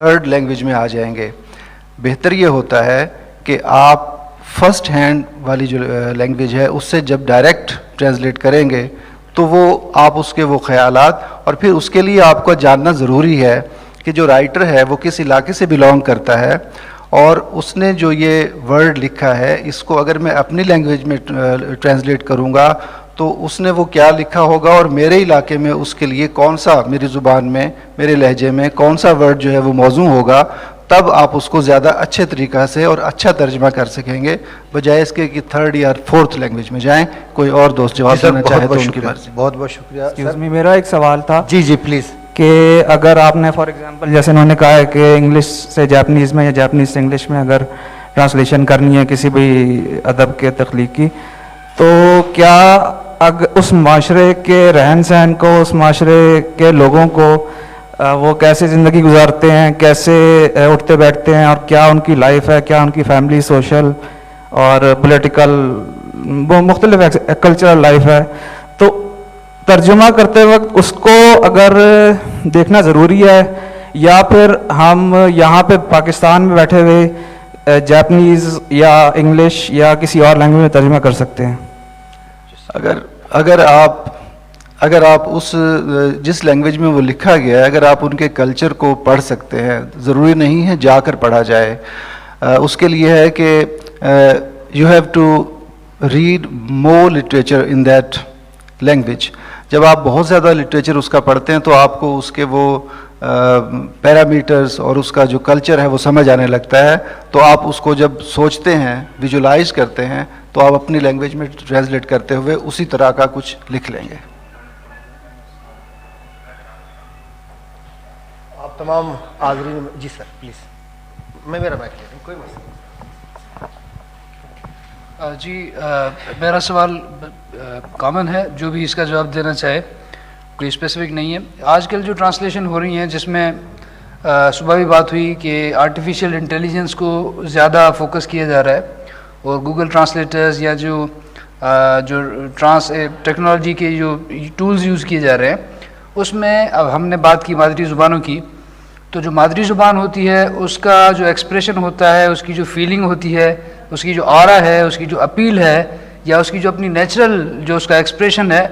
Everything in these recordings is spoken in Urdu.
تھرڈ لینگویج میں آ جائیں گے. بہتر یہ ہوتا ہے کہ آپ فرسٹ ہینڈ والی جو لینگویج ہے اس سے جب ڈائریکٹ ٹرانسلیٹ کریں گے تو وہ آپ اس کے وہ خیالات، اور پھر اس کے لیے آپ کو جاننا ضروری ہے کہ جو رائٹر ہے وہ کس علاقے سے بلانگ کرتا ہے، اور اس نے جو یہ ورڈ لکھا ہے اس کو اگر میں اپنی لینگویج میں ٹرانسلیٹ کروں گا تو اس نے وہ کیا لکھا ہوگا، اور میرے علاقے میں اس کے لیے کون سا، میری زبان میں، میرے لہجے میں کون سا ورڈ جو ہے وہ موزوں ہوگا. تب آپ اس کو زیادہ اچھے طریقہ سے اور اچھا ترجمہ کر سکیں گے، بجائے اس کے کہ تھرڈ یا فورتھ لینگویج میں جائیں. کوئی اور دوست جواب دینا چاہے تو ان کی مرضی. بہت بہت شکریہ سر. میرا ایک سوال تھا. جی جی پلیز. کہ اگر آپ نے فار ایگزامپل جیسے انہوں نے کہا ہے کہ انگلش سے جاپنیز میں یا جاپنیز سے انگلش میں اگر ٹرانسلیشن کرنی ہے کسی بھی ادب کے تخلیق کی، تو کیا اس معاشرے کے رہن سہن کو، اس معاشرے کے لوگوں کو، وہ کیسے زندگی گزارتے ہیں، کیسے اٹھتے بیٹھتے ہیں، اور کیا ان کی لائف ہے، کیا ان کی فیملی، سوشل اور پولیٹیکل، وہ مختلف کلچرل لائف ہے، تو ترجمہ کرتے وقت اس کو اگر دیکھنا ضروری ہے، یا پھر ہم یہاں پہ پاکستان میں بیٹھے ہوئے جاپنیز یا انگلش یا کسی اور لینگویج میں ترجمہ کر سکتے ہیں؟ اگر آپ اس جس لینگویج میں وہ لکھا گیا ہے اگر آپ ان کے کلچر کو پڑھ سکتے ہیں، ضروری نہیں ہے جا کر پڑھا جائے. اس کے لیے ہے کہ you have to read more literature in that language. جب آپ بہت زیادہ لٹریچر اس کا پڑھتے ہیں تو آپ کو اس کے وہ پیرامیٹرز اور اس کا جو کلچر ہے وہ سمجھ آنے لگتا ہے. تو آپ اس کو جب سوچتے ہیں، ویژولائز کرتے ہیں، تو آپ اپنی لینگویج میں ٹرانسلیٹ کرتے ہوئے اسی طرح کا کچھ لکھ لیں گے. آپ تمام حاضرین. جی سر پلیز. میں میرا مائک لے لوں، کوئی مسئلہ نہیں. جی میرا سوال کامن ہے، جو بھی اس کا جواب دینا چاہے، کوئی اسپیسیفک نہیں ہے. آج کل جو ٹرانسلیشن ہو رہی ہیں جس میں صبح بھی بات ہوئی کہ آرٹیفیشیل انٹیلیجنس کو زیادہ فوکس کیا جا رہا ہے، اور گوگل ٹرانسلیٹرز یا جو ٹیکنالوجی کے جو ٹولز یوز کیے جا رہے ہیں، اس میں اب ہم نے بات کی مادری زبانوں کی، تو جو مادری زبان ہوتی ہے اس کا جو ایکسپریشن ہوتا ہے، اس کی جو فیلنگ ہوتی ہے، اس کی جو آرا ہے، اس کی جو اپیل ہے، یا اس کی جو اپنی نیچرل جو اس کا ایکسپریشن ہے،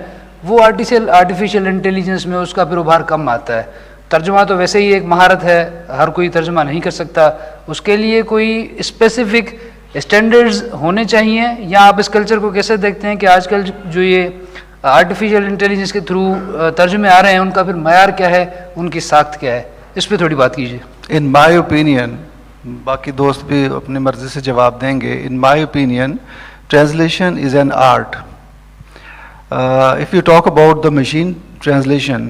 وہ آرٹیفیشیل انٹیلیجنس میں اس کا پھر ابھار کم آتا ہے. ترجمہ تو ویسے ہی ایک مہارت ہے، ہر کوئی ترجمہ نہیں کر سکتا. اس کے لیے کوئی اسپیسیفک اسٹینڈرڈز ہونے چاہیے، یا آپ اس کلچر کو کیسے دیکھتے ہیں کہ آج کل جو یہ آرٹیفیشیل انٹیلیجنس کے تھرو ترجمے آ رہے ہیں، ان کا پھر معیار کیا ہے، ان کی ساخت کیا ہے؟ اس پہ تھوڑی بات کیجیے. ان مائی اوپینین، باقی دوست بھی اپنی مرضی سے جواب دیں گے. In my opinion translation is an art. If you talk about the machine translation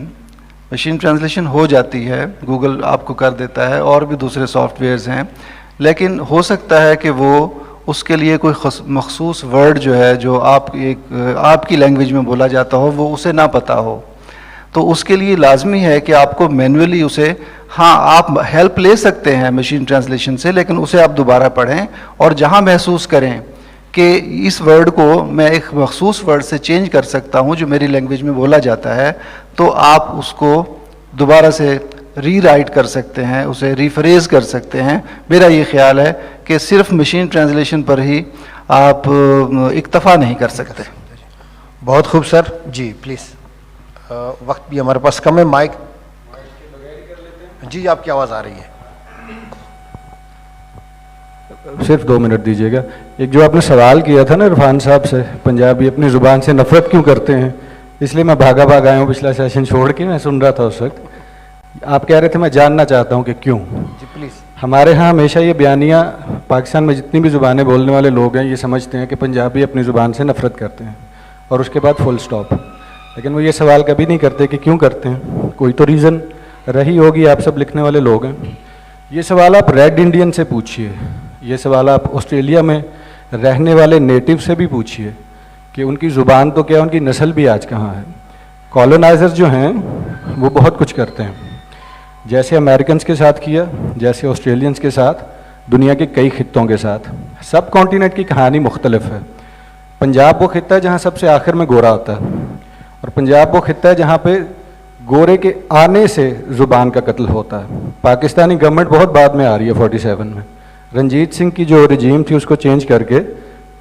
ہو جاتی ہے، گوگل آپ کو کر دیتا ہے، اور بھی دوسرے سافٹ ویئرز ہیں، لیکن ہو سکتا ہے کہ وہ اس کے لیے کوئی مخصوص ورڈ جو ہے جو آپ کی لینگویج میں بولا جاتا ہو وہ اسے نہ پتہ ہو. تو اس کے لیے لازمی ہے کہ آپ کو مینولی اسے، ہاں آپ ہیلپ لے سکتے ہیں مشین ٹرانسلیشن سے، لیکن اسے آپ دوبارہ پڑھیں، اور جہاں محسوس کریں کہ اس ورڈ کو میں ایک مخصوص ورڈ سے چینج کر سکتا ہوں جو میری لینگویج میں بولا جاتا ہے، تو آپ اس کو دوبارہ سے ری رائٹ کر سکتے ہیں، اسے ریفریز کر سکتے ہیں. میرا یہ خیال ہے کہ صرف مشین ٹرانسلیشن پر ہی آپ اکتفا نہیں کر سکتے. بہت خوب سر. جی پلیز. وقت بھی ہمارے پاس کم ہے. مائک جی آپ کی آواز آ رہی ہے. صرف 2 منٹ دیجیے گا. ایک جو آپ نے سوال کیا تھا نا عرفان صاحب سے، پنجابی اپنی زبان سے نفرت کیوں کرتے ہیں، اس لیے میں بھاگا آیا ہوں پچھلا سیشن چھوڑ کے. میں سن رہا تھا اس وقت آپ کہہ رہے تھے، میں جاننا چاہتا ہوں کہ کیوں. جی پلیز. ہمارے ہاں ہمیشہ یہ بیانیہ، پاکستان میں جتنی بھی زبانیں بولنے والے لوگ ہیں یہ سمجھتے ہیں کہ پنجابی اپنی زبان سے نفرت کرتے ہیں، اور اس کے بعد فل سٹاپ. لیکن وہ یہ سوال کبھی نہیں کرتے کہ کیوں کرتے ہیں. کوئی تو ریزن رہی ہوگی. آپ سب لکھنے والے لوگ ہیں. یہ سوال آپ ریڈ انڈین سے پوچھیے، یہ سوال آپ آسٹریلیا میں رہنے والے نیٹو سے بھی پوچھیے کہ ان کی زبان تو کیا، ان کی نسل بھی آج کہاں ہے. کالونائزر جو ہیں وہ بہت کچھ کرتے ہیں، جیسے امریکنز کے ساتھ کیا، جیسے آسٹریلینز کے ساتھ، دنیا کے کئی خطوں کے ساتھ. سب کانٹیننٹ کی کہانی مختلف ہے. پنجاب وہ خطہ ہے جہاں سب سے آخر میں گورا ہوتا ہے، اور پنجاب وہ خطہ ہے جہاں پہ گورے کے آنے سے زبان کا قتل ہوتا ہے. پاکستانی گورنمنٹ بہت بعد میں آ رہی ہے 47 میں. رنجیت سنگھ کی جو رجیم تھی اس کو چینج کر کے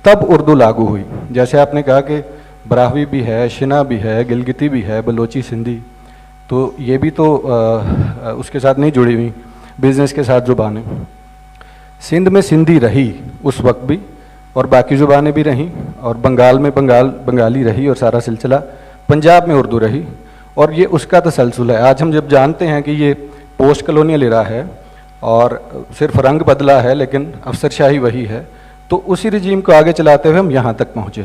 تب اردو لاگو ہوئی. جیسے آپ نے کہا کہ براہوی بھی ہے, شنا بھی ہے, گلگتی بھی ہے, بلوچی, سندھی, تو یہ بھی تو اس کے ساتھ نہیں جڑی ہوئی بزنس کے ساتھ زبانیں. سندھ میں سندھی رہی اس وقت بھی, اور باقی زبانیں بھی رہیں, اور بنگال میں بنگالی رہی اور سارا سلسلہ. پنجاب میں اردو رہی, اور یہ اس کا تسلسل ہے. آج ہم جب جانتے ہیں کہ یہ پوسٹ کلونیل ایرا ہے اور صرف رنگ بدلا ہے لیکن افسر شاہی وہی ہے, تو اسی رجیم کو آگے چلاتے ہوئے ہم یہاں تک پہنچے.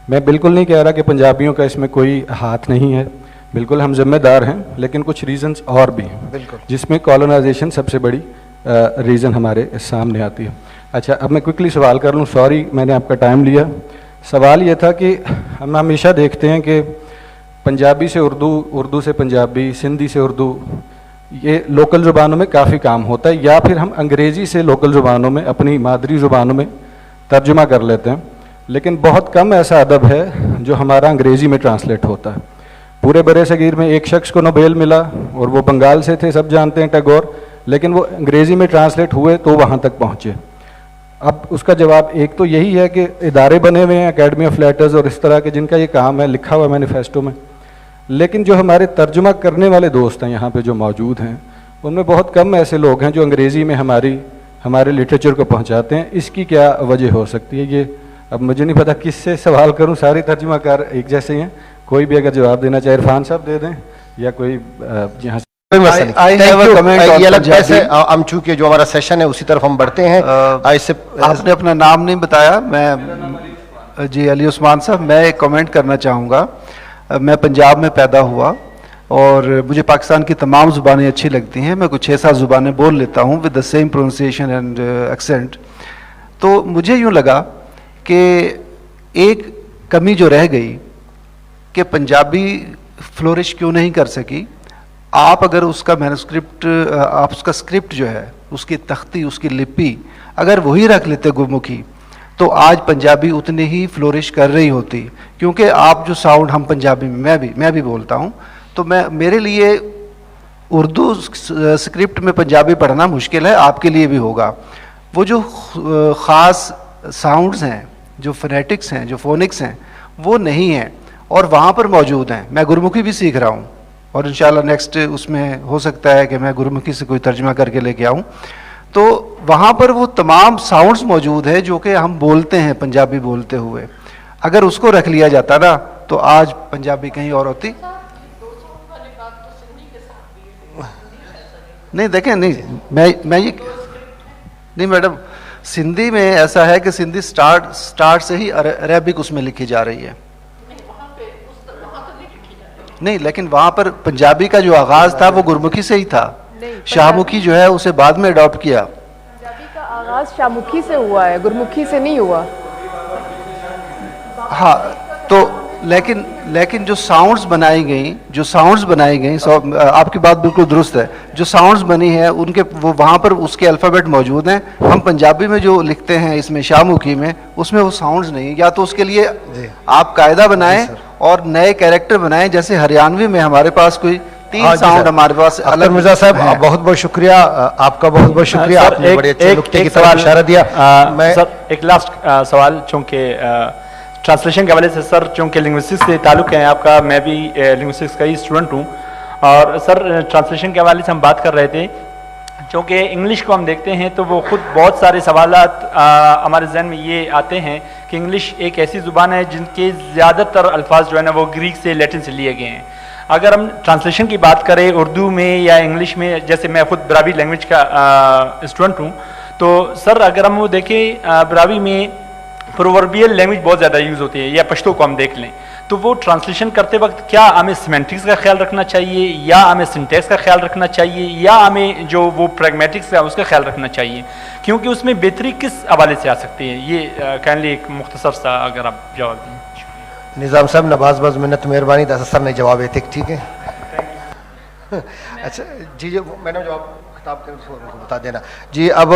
میں بالکل نہیں کہہ رہا کہ پنجابیوں کا اس میں کوئی ہاتھ نہیں ہے, بالکل ہم ذمہ دار ہیں, لیکن کچھ ریزنز اور بھی ہیں جس میں کالونائزیشن سب سے بڑی ریزن ہمارے سامنے آتی ہے. اچھا, اب میں کوئکلی سوال کر لوں, سوری میں نے آپ کا ٹائم لیا. سوال یہ تھا کہ ہم ہمیشہ دیکھتے ہیں کہ پنجابی سے اردو, اردو سے پنجابی, سندھی سے اردو, یہ لوکل زبانوں میں کافی کام ہوتا ہے, یا پھر ہم انگریزی سے لوکل زبانوں میں اپنی مادری زبانوں میں ترجمہ کر لیتے ہیں. لیکن بہت کم ایسا ادب ہے جو ہمارا انگریزی میں ٹرانسلیٹ ہوتا ہے. پورے برِ صغیر میں ایک شخص کو نوبیل ملا اور وہ بنگال سے تھے, سب جانتے ہیں, ٹیگور, لیکن وہ انگریزی میں ٹرانسلیٹ ہوئے تو وہاں تک پہنچے. اب اس کا جواب ایک تو یہی ہے کہ ادارے بنے ہوئے ہیں, اکیڈمی آف لیٹرز اور اس طرح کے, جن کا یہ کام ہے, لکھا ہوا ہے مینیفیسٹو میں, لیکن جو ہمارے ترجمہ کرنے والے دوست ہیں یہاں پہ جو موجود ہیں, ان میں بہت کم ایسے لوگ ہیں جو انگریزی میں ہمارے لٹریچر کو پہنچاتے ہیں. اس کی کیا وجہ ہو سکتی ہے؟ یہ اب مجھے نہیں پتا کس سے سوال کروں, سارے ترجمہ کار ایک جیسے ہی ہیں, کوئی بھی اگر جواب دینا چاہے عرفان صاحب دے دیں یا کوئی یہاں سے. ہم چونکہ جو ہمارا سیشن ہے اسی طرف ہم بڑھتے ہیں. آپ نے اپنا نام نہیں بتایا. میں جی علی عثمان صاحب, میں ایک کمنٹ کرنا چاہوں گا. میں پنجاب میں پیدا ہوا اور مجھے پاکستان کی تمام زبانیں اچھی لگتی ہیں. میں کچھ 6-7 زبانیں بول لیتا ہوں with the same pronunciation and accent. تو مجھے یوں لگا کہ ایک کمی جو رہ گئی کہ پنجابی فلورش کیوں نہیں کر سکی. آپ اگر اس کا مینوسکرپٹ, آپ اس کا اسکرپٹ جو ہے, اس کی تختی, اس کی لپی اگر وہی رکھ لیتے گرمکھی, تو آج پنجابی اتنی ہی فلورش کر رہی ہوتی. کیونکہ آپ جو ساؤنڈ ہم پنجابی میں بھی بولتا ہوں, تو میرے لیے اردو اسکرپٹ میں پنجابی پڑھنا مشکل ہے, آپ کے لیے بھی ہوگا. وہ جو خاص ساؤنڈز ہیں, جو فونیٹکس ہیں, جو فونکس ہیں, وہ نہیں ہیں اور وہاں پر موجود ہیں. میں گرمکھی بھی سیکھ رہا ہوں اور انشاءاللہ نیکسٹ اس میں ہو سکتا ہے کہ میں گرمکھی سے کوئی ترجمہ کر کے لے کے آؤں. تو وہاں پر وہ تمام ساؤنڈز موجود ہیں جو کہ ہم بولتے ہیں پنجابی بولتے ہوئے. اگر اس کو رکھ لیا جاتا نا تو آج پنجابی کہیں اور ہوتی. نہیں دیکھیں, نہیں میں یہ نہیں میڈم, سندھی میں ایسا ہے کہ سندھی سٹارٹ سے ہی عربک اس میں لکھی جا رہی ہے. نہیں, لیکن وہاں پر پنجابی کا جو آغاز تھا وہ گرمکھی سے ہی تھا. شاہ مکھی جو ہے اسے بعد میں اڈاپٹ کیا. پنجابی کا آغاز شاہ مکھی سے ہوا ہے, گرمکھی سے نہیں ہوا. ہاں, تو لیکن جو ساؤنڈز بنائی گئیں, آپ کی بات بالکل درست ہے, جو ساؤنڈز بنی ہیں ان کے وہ وہاں پر اس کے الفابیٹ موجود ہیں. ہم پنجابی میں جو لکھتے ہیں اس میں شاہ مکھی میں, اس میں وہ ساؤنڈز نہیں. یا تو اس کے لیے آپ قاعدہ بنائیں اور نئے کیریکٹر بنائیں, جیسے ہریانوی میں ہمارے پاس کوئی 3 ساؤنڈ ہمارے پاس الگ. مرزا صاحب بہت بہت شکریہ, آپ کا بہت بہت شکریہ, آپ نے بڑے اچھے نکتے کی طرف اشارہ دیا. سر ایک لاسٹ سوال, چونکہ ٹرانسلیشن کے حوالے سے سر, چونکہ لنگوسٹکس سے تعلق ہے آپ کا, میں بھی لنگوسٹکس کا ہی اسٹوڈنٹ ہوں, اور سر ٹرانسلیشن کے حوالے سے ہم بات کر رہے تھے. چونکہ انگلش کو ہم دیکھتے ہیں تو وہ خود بہت سارے سوالات ہمارے ذہن میں یہ آتے ہیں کہ انگلش ایک ایسی زبان ہے جن کے زیادہ تر الفاظ جو ہے نا وہ گریک سے, لیٹن سے لیے گئے ہیں. اگر ہم ٹرانسلیشن کی بات کریں اردو میں یا انگلش میں, جیسے میں خود براوی لینگویج کا اسٹوڈنٹ ہوں, تو سر اگر ہم وہ دیکھیں براوی میں پرووربیل لینگویج بہت زیادہ یوز ہوتی ہے, یا پشتو کو ہم دیکھ لیں, تو وہ ٹرانسلیشن کرتے وقت کیا ہمیں سیمینٹکس کا خیال رکھنا چاہیے, یا ہمیں سنٹیکس کا خیال رکھنا چاہیے, یا ہمیں جو وہ پریگمیٹکس ہے اس کا خیال رکھنا چاہیے, کیونکہ اس میں بہتری کس حوالے سے آ سکتی ہے؟ یہ کائنڈلی ایک مختصر سا اگر آپ جواب دیں. نظام صاحب نواز باز منت مہربانی, دس سر نے جواب ہے, ٹھیک ہے. اچھا جی, جو میں نے جواب خطاب کریں اس کو بتا دینا. جی اب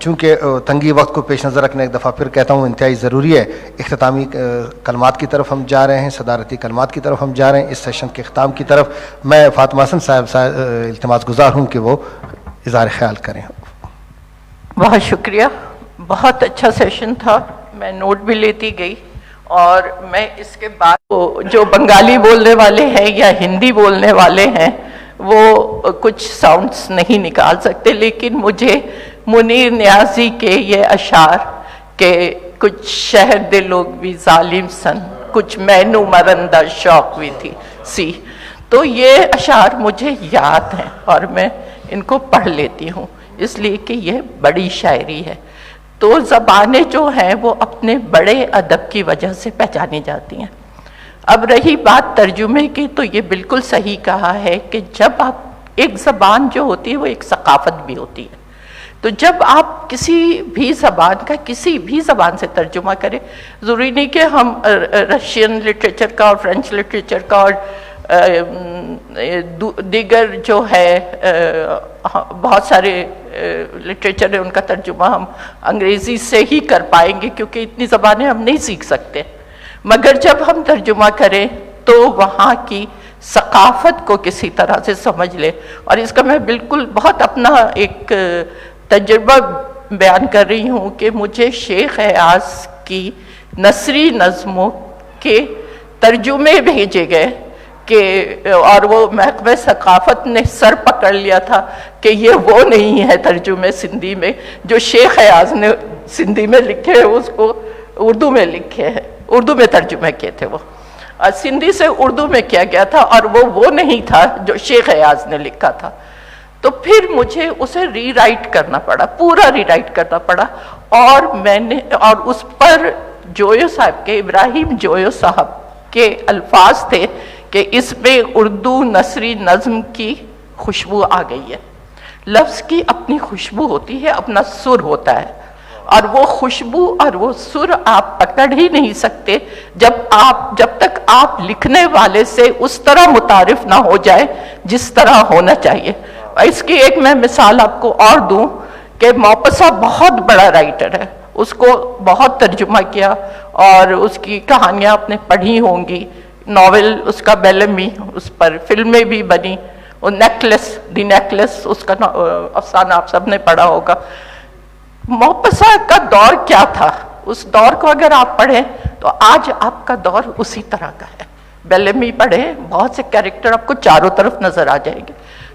چونکہ تنگی وقت کو پیش نظر رکھنے ایک دفعہ پھر کہتا ہوں انتہائی ضروری ہے, اختتامی کلمات کی طرف ہم جا رہے ہیں, صدارتی کلمات کی طرف ہم جا رہے ہیں, اس سیشن کے اختتام کی طرف. میں فاطمہ حسن صاحب التماس گزار ہوں کہ وہ اظہار خیال کریں. بہت شکریہ, بہت اچھا سیشن تھا, میں نوٹ بھی لیتی گئی. اور میں اس کے بعد جو بنگالی بولنے والے ہیں یا ہندی بولنے والے ہیں وہ کچھ ساؤنڈز نہیں نکال سکتے, لیکن مجھے منیر نیازی کے یہ اشعار کہ کچھ شہر دے لوگ بھی ظالم سن, کچھ مینو مرندہ شوق بھی تھی سی, تو یہ اشعار مجھے یاد ہیں اور میں ان کو پڑھ لیتی ہوں اس لیے کہ یہ بڑی شاعری ہے. تو زبانیں جو ہیں وہ اپنے بڑے ادب کی وجہ سے پہچانی جاتی ہیں. اب رہی بات ترجمے کی, تو یہ بالکل صحیح کہا ہے کہ جب آپ ایک زبان جو ہوتی ہے وہ ایک ثقافت بھی ہوتی ہے, تو جب آپ کسی بھی زبان کا کسی بھی زبان سے ترجمہ کریں, ضروری نہیں کہ ہم رشین لٹریچر کا اور فرینچ لٹریچر کا اور دیگر جو ہے بہت سارے لٹریچر ہے ان کا ترجمہ ہم انگریزی سے ہی کر پائیں گے کیونکہ اتنی زبانیں ہم نہیں سیکھ سکتے, مگر جب ہم ترجمہ کریں تو وہاں کی ثقافت کو کسی طرح سے سمجھ لیں. اور اس کا میں بالکل بہت اپنا ایک تجربہ بیان کر رہی ہوں کہ مجھے شیخ ایاز کی نثری نظموں کے ترجمے بھیجے گئے کہ, اور وہ محکمہ ثقافت نے سر پکڑ لیا تھا کہ یہ وہ نہیں ہے ترجمے سندھی میں جو شیخ ایاز نے سندھی میں لکھے ہیں, اس کو اردو میں لکھے ہیں, اردو میں ترجمے کیے تھے وہ, اور سندھی سے اردو میں کیا گیا تھا, اور وہ نہیں تھا جو شیخ ایاز نے لکھا تھا. تو پھر مجھے اسے ری رائٹ کرنا پڑا, پورا ری رائٹ کرنا پڑا, اور میں نے اور اس پر جویو صاحب کے, ابراہیم جویو صاحب کے الفاظ تھے کہ اس میں اردو نثری نظم کی خوشبو آ گئی ہے. لفظ کی اپنی خوشبو ہوتی ہے, اپنا سر ہوتا ہے, اور وہ خوشبو اور وہ سر آپ پکڑ ہی نہیں سکتے جب تک آپ لکھنے والے سے اس طرح متعارف نہ ہو جائے جس طرح ہونا چاہیے. اس کی ایک میں مثال آپ کو اور دوں کہ موپسا بہت بڑا رائٹر ہے, اس کو بہت ترجمہ کیا اور اس کی کہانیاں آپ نے پڑھی ہوں گی, ناول اس کا بیلمی, اس پر فلمیں بھی بنی, وہ دی نیکلس اس کا افسانہ آپ سب نے پڑھا ہوگا. موپسا کا دور کیا تھا, اس دور کو اگر آپ پڑھیں تو آج آپ کا دور اسی طرح کا ہے. بیلمی پڑھیں, بہت سے کیریکٹر آپ کو چاروں طرف نظر آ جائیں گے.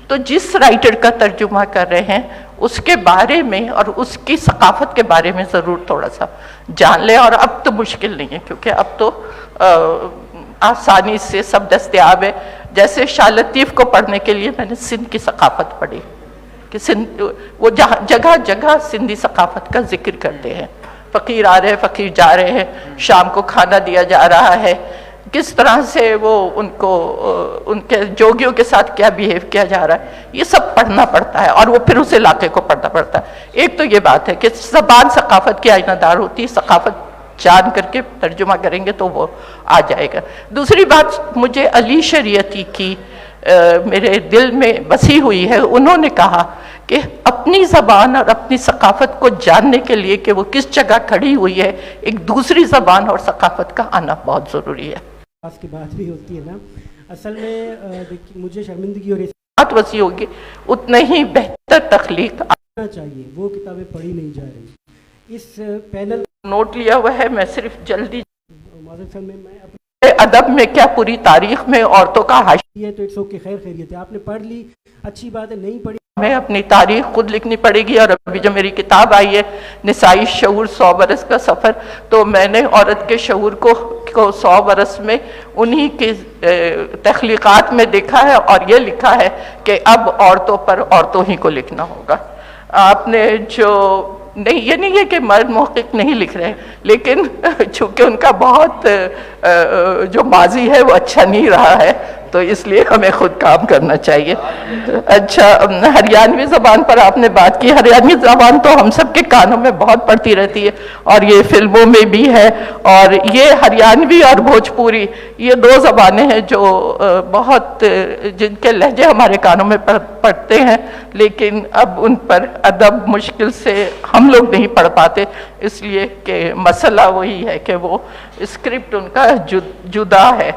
تو جس رائٹر کا ترجمہ کر رہے ہیں اس کے بارے میں اور اس کی ثقافت کے بارے میں ضرور تھوڑا سا جان لیں. اور اب تو مشکل نہیں ہے کیونکہ اب تو آسانی سے سب دستیاب ہے. جیسے شاہ لطیف کو پڑھنے کے لیے میں نے سندھ کی ثقافت پڑھی کہ سندھ وہ جگہ جگہ سندھی ثقافت کا ذکر کرتے ہیں, فقیر آ رہے ہیں, فقیر جا رہے ہیں, شام کو کھانا دیا جا رہا ہے, کس طرح سے وہ ان کو ان کے جوگیوں کے ساتھ کیا بیہیو کیا جا رہا ہے, یہ سب پڑھنا پڑتا ہے اور وہ پھر اس علاقے کو پڑھنا پڑتا ہے. ایک تو یہ بات ہے کہ زبان ثقافت کی آئینہ دار ہوتی ہے, ثقافت جان کر کے ترجمہ کریں گے تو وہ آ جائے گا. دوسری بات مجھے علی شریعتی کی میرے دل میں بسی ہوئی ہے. انہوں نے کہا کہ اپنی زبان اور اپنی ثقافت کو جاننے کے لیے کہ وہ کس جگہ کھڑی ہوئی ہے, ایک دوسری زبان اور ثقافت کا آنا بہت ضروری ہے. کی بات بھی ہوتی ہے نا, اصل میں مجھے شرمندگی اور بات وسیع ہوگی اتنا ہی بہتر تخلیق آنا چاہیے. وہ کتابیں پڑھی نہیں جا رہی. اس پینل نوٹ لیا ہوا ہے, میں صرف جلدی معذرت میں اپنے ادب میں کیا پوری تاریخ میں عورتوں کا حاشیہ ہے تو اٹس اوکے, خیر خیریت ہے. آپ نے پڑھ لی, اچھی بات ہے. نہیں پڑھی میں اپنی تاریخ خود لکھنی پڑے گی. اور ابھی جو میری کتاب آئی ہے نسائی شعور 100 برس کا سفر, تو میں نے عورت کے شعور کو 100 برس میں انہی کے تخلیقات میں دیکھا ہے, اور یہ لکھا ہے کہ اب عورتوں پر عورتوں ہی کو لکھنا ہوگا. آپ نے جو نہیں, یہ نہیں ہے کہ مرد محقق نہیں لکھ رہے, لیکن چونکہ ان کا بہت جو ماضی ہے وہ اچھا نہیں رہا ہے, تو اس لیے ہمیں خود کام کرنا چاہیے. اچھا, ہریانوی زبان پر آپ نے بات کی. ہریانوی زبان تو ہم سب کے کانوں میں بہت پڑتی رہتی ہے اور یہ فلموں میں بھی ہے, اور یہ ہریانوی اور بھوجپوری یہ دو زبانیں ہیں جو بہت جن کے لہجے ہمارے کانوں میں پڑتے ہیں, لیکن اب ان پر ادب مشکل سے ہم لوگ نہیں پڑھ پاتے, اس لیے کہ مسئلہ وہی ہے کہ وہ اسکرپٹ ان کا جدا ہے.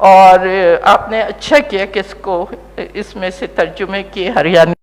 اور آپ نے اچھا کیا کہ اس کو اس میں سے ترجمے کیے ہریانوی